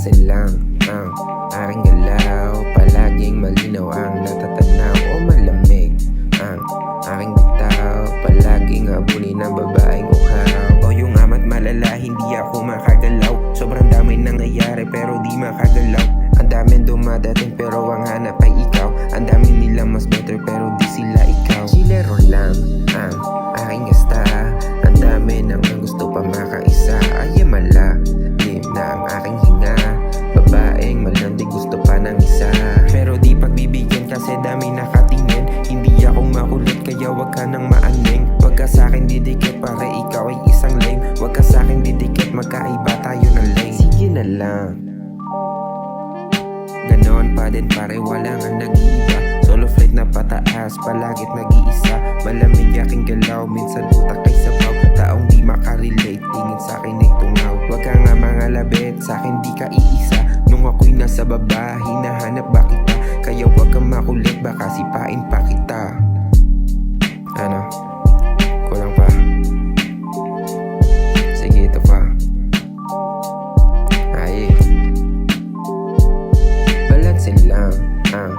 Balanse lang ang aking galaw, palaging malinaw ang natatanaw o malamig ang aking bitaw, palaging habulin ng babaeng uhaw. O yung ama't malala, hindi ako makagalaw. Sobrang dami nangyayari pero di makagalaw. Ang daming dumadating pero ang hanap ay ikaw. Ang dami nilang mas better pero di sila ikaw. Chilero lang ang aking gasta, ang dami naman gusto pa makaisa. Ay malalim na ang aking hinga, babaeng malandig gusto pa ng isa. Pero di pagbibigyan kasi dami nakatingin. Hindi ako makulit kaya wag ka nang maaning. Wag ka sa'kin didikit para ikaw ay isang lame. Wag ka sa'kin didikit, magkaiba tayo ng lane. Sige na lang, ganon pa din pare, wala nga nag-iiba. Solo flight na pataas, palagit nag-iisa. Malamig aking galaw, minsan utak ay sabaw. Taong di makarelate, tingin sa'kin ay tungaw. Wag ka nga mga labit, sa'kin di ka iisa. Nung ako'y nasa baba, hinahanap ba kita? Kaya wag kang makulit, baka sipain pa kita. Ano? Kulang pa? Sige, ito pa. Ay, balanse lang ang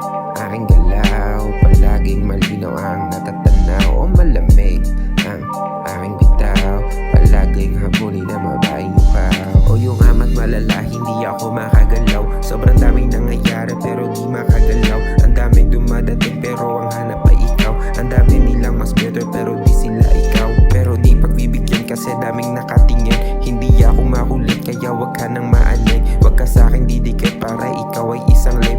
aking galaw, palaging malinaw ang natatanaw o malamig ang aking bitaw, palaging habulin na babaeng uhaw. O yung ama't malala, hindi ako makagalaw. Sobrang daming nangyayari pero di makagalaw. Ang daming dumadating pero ang hanap ay ikaw. Ang dami nilang mas better pero di sila ikaw. Pero di pagbibigyan kasi daming nakatingin. Hindi ako makulit kaya wag ka nang maanig. Wag ka sa'kin didikit para ikaw ay isang lame.